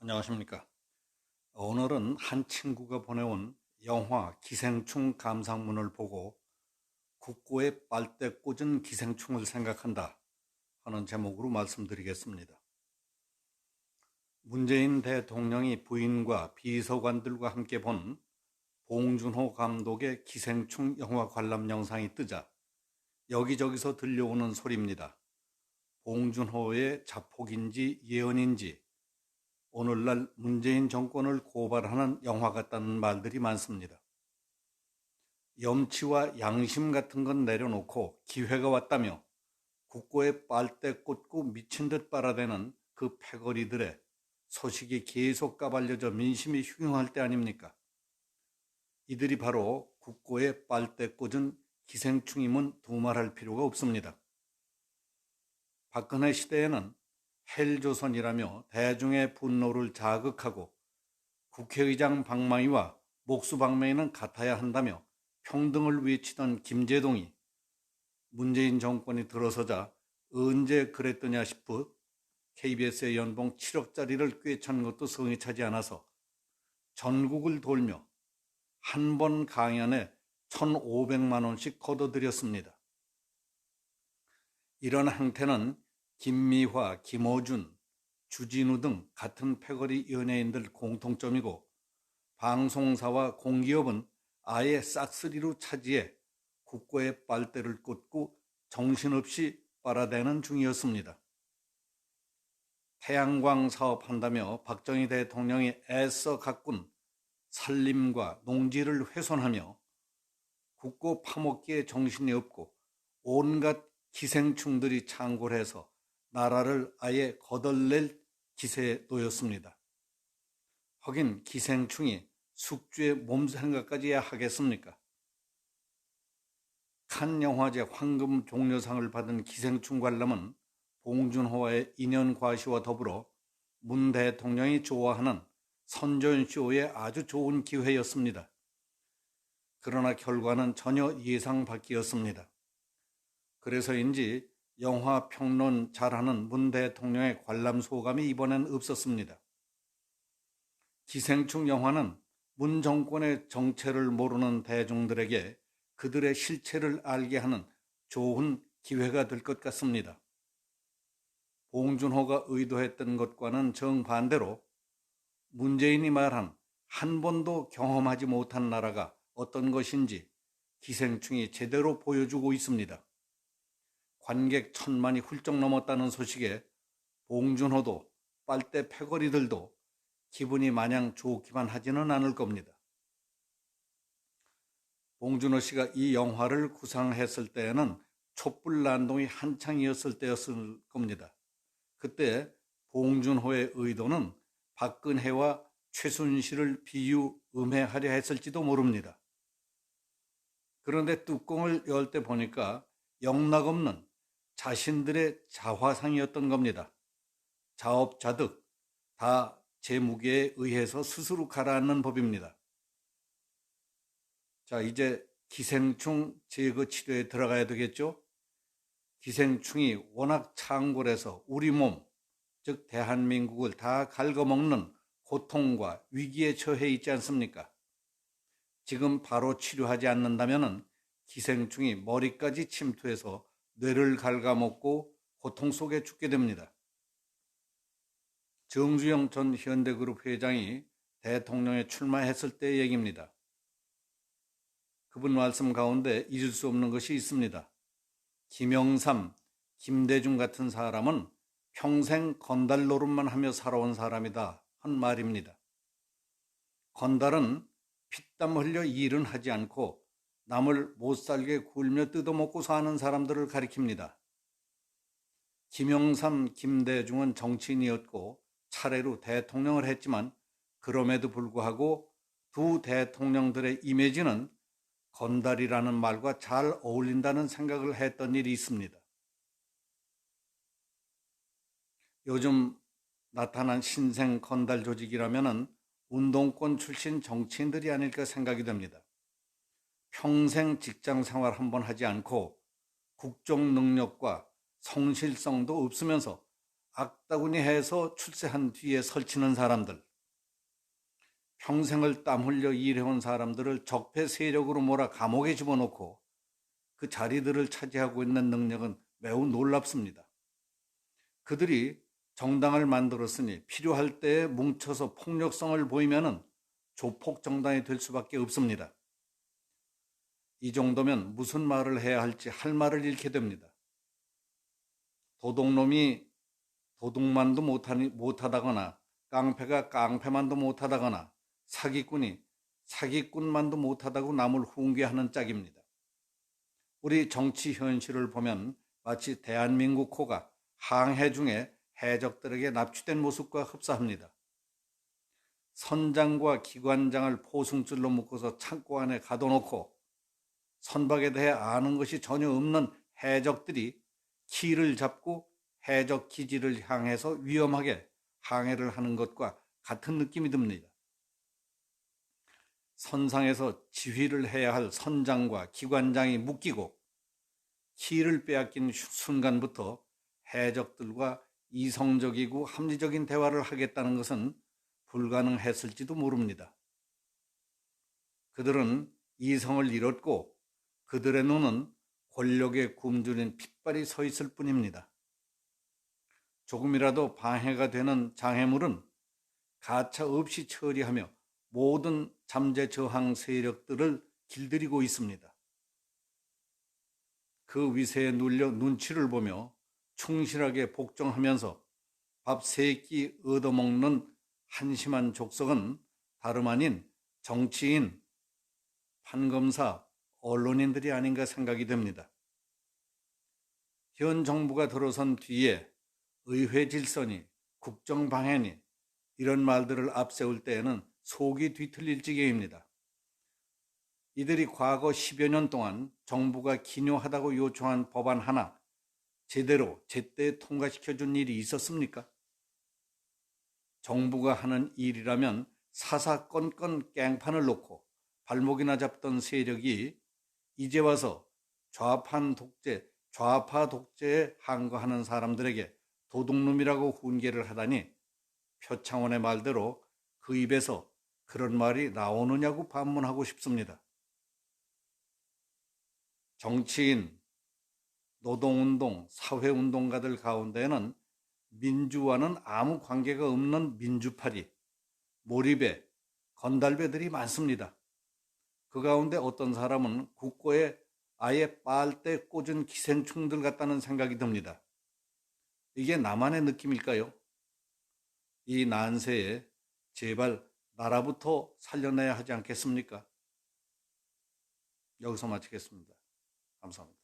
안녕하십니까. 오늘은 한 친구가 보내온 영화 기생충 감상문을 보고 국고에 빨대 꽂은 기생충을 생각한다 하는 제목으로 말씀드리겠습니다. 문재인 대통령이 부인과 비서관들과 함께 본 봉준호 감독의 기생충 영화 관람 영상이 뜨자 여기저기서 들려오는 소리입니다. 봉준호의 자폭인지 예언인지 오늘날 문재인 정권을 고발하는 영화 같다는 말들이 많습니다. 염치와 양심 같은 건 내려놓고 기회가 왔다며 국고에 빨대 꽂고 미친 듯 빨아대는 그 패거리들의 소식이 계속 까발려져 민심이 흉흉할 때 아닙니까? 이들이 바로 국고에 빨대 꽂은 기생충임은 두말할 필요가 없습니다. 박근혜 시대에는 헬조선이라며 대중의 분노를 자극하고 국회의장 방망이와 목수 방망이는 같아야 한다며 평등을 외치던 김제동이 문재인 정권이 들어서자 언제 그랬더냐 싶어 KBS의 연봉 7억짜리를 꿰찬 것도 성이 차지 않아서 전국을 돌며 한 번 강연에 1,500만 원씩 걷어들였습니다. 이런 행태는 김미화, 김어준, 주진우 등 같은 패거리 연예인들 공통점이고 방송사와 공기업은 아예 싹쓸이로 차지해 국고에 빨대를 꽂고 정신없이 빨아대는 중이었습니다. 태양광 사업한다며 박정희 대통령이 애써 가꾼 산림과 농지를 훼손하며 국고 파먹기에 정신이 없고 온갖 기생충들이 창궐해서 나라를 아예 거덜낼 기세에 놓였습니다. 하긴 기생충이 숙주의 몸 생각까지 해야 하겠습니까? 칸 영화제 황금 종려상을 받은 기생충 관람은 봉준호와의 인연 과시와 더불어 문 대통령이 좋아하는 선전쇼에 아주 좋은 기회였습니다. 그러나 결과는 전혀 예상 밖이었습니다. 그래서인지 영화 평론 잘하는 문 대통령의 관람 소감이 이번엔 없었습니다. 기생충 영화는 문 정권의 정체를 모르는 대중들에게 그들의 실체를 알게 하는 좋은 기회가 될 것 같습니다. 봉준호가 의도했던 것과는 정반대로 문재인이 말한 한 번도 경험하지 못한 나라가 어떤 것인지 기생충이 제대로 보여주고 있습니다. 관객 1,000만이 훌쩍 넘었다는 소식에 봉준호도 빨대 패거리들도 기분이 마냥 좋기만 하지는 않을 겁니다. 봉준호 씨가 이 영화를 구상했을 때에는 촛불난동이 한창이었을 때였을 겁니다. 그때 봉준호의 의도는 박근혜와 최순실을 비유 음해하려 했을지도 모릅니다. 그런데 뚜껑을 열 때 보니까 영락없는 자신들의 자화상이었던 겁니다. 자업자득, 다 제 무게에 의해서 스스로 가라앉는 법입니다. 자, 이제 기생충 제거 치료에 들어가야 되겠죠? 기생충이 워낙 창궐해서 우리 몸, 즉 대한민국을 다 갉아먹는 고통과 위기에 처해 있지 않습니까? 지금 바로 치료하지 않는다면 기생충이 머리까지 침투해서 뇌를 갉아먹고 고통 속에 죽게 됩니다. 정주영 전 현대그룹 회장이 대통령에 출마했을 때의 얘기입니다. 그분 말씀 가운데 잊을 수 없는 것이 있습니다. 김영삼, 김대중 같은 사람은 평생 건달 노릇만 하며 살아온 사람이다 한 말입니다. 건달은 피땀 흘려 일은 하지 않고 남을 못살게 굴며 뜯어먹고 사는 사람들을 가리킵니다. 김영삼, 김대중은 정치인이었고 차례로 대통령을 했지만 그럼에도 불구하고 두 대통령들의 이미지는 건달이라는 말과 잘 어울린다는 생각을 했던 일이 있습니다. 요즘 나타난 신생 건달 조직이라면 운동권 출신 정치인들이 아닐까 생각이 됩니다. 평생 직장 생활 한번 하지 않고 국정 능력과 성실성도 없으면서 악다구니 해서 출세한 뒤에 설치는 사람들, 평생을 땀 흘려 일해온 사람들을 적폐 세력으로 몰아 감옥에 집어넣고 그 자리들을 차지하고 있는 능력은 매우 놀랍습니다. 그들이 정당을 만들었으니 필요할 때에 뭉쳐서 폭력성을 보이면은 조폭 정당이 될 수밖에 없습니다. 이 정도면 무슨 말을 해야 할지 할 말을 잃게 됩니다. 도둑놈이 도둑만도 못하다거나 깡패가 깡패만도 못하다거나 사기꾼이 사기꾼만도 못하다고 남을 훈계하는 짝입니다. 우리 정치 현실을 보면 마치 대한민국 호가 항해 중에 해적들에게 납치된 모습과 흡사합니다. 선장과 기관장을 포승줄로 묶어서 창고 안에 가둬놓고 선박에 대해 아는 것이 전혀 없는 해적들이 키를 잡고 해적 기지를 향해서 위험하게 항해를 하는 것과 같은 느낌이 듭니다. 선상에서 지휘를 해야 할 선장과 기관장이 묶이고 키를 빼앗긴 순간부터 해적들과 이성적이고 합리적인 대화를 하겠다는 것은 불가능했을지도 모릅니다. 그들은 이성을 잃었고 그들의 눈은 권력에 굶주린 핏발이 서 있을 뿐입니다. 조금이라도 방해가 되는 장애물은 가차 없이 처리하며 모든 잠재 저항 세력들을 길들이고 있습니다. 그 위세에 눌려 눈치를 보며 충실하게 복종하면서 밥 3끼 얻어먹는 한심한 족속은 다름 아닌 정치인, 판검사, 언론인들이 아닌가 생각이 됩니다. 현 정부가 들어선 뒤에 의회 질서니 국정 방해니 이런 말들을 앞세울 때에는 속이 뒤틀릴 지경입니다. 이들이 과거 10여 년 동안 정부가 기묘하다고 요청한 법안 하나 제대로 제때 통과시켜준 일이 있었습니까? 정부가 하는 일이라면 사사건건 깽판을 놓고 발목이나 잡던 세력이 이제 와서 좌파 독재에 항거하는 사람들에게 도둑놈이라고 훈계를 하다니 표창원의 말대로 그 입에서 그런 말이 나오느냐고 반문하고 싶습니다. 정치인, 노동운동, 사회운동가들 가운데는 민주와는 아무 관계가 없는 민주파리, 몰입에 건달배들이 많습니다. 그 가운데 어떤 사람은 국고에 아예 빨대 꽂은 기생충들 같다는 생각이 듭니다. 이게 나만의 느낌일까요? 이 난세에 제발 나라부터 살려내야 하지 않겠습니까? 여기서 마치겠습니다. 감사합니다.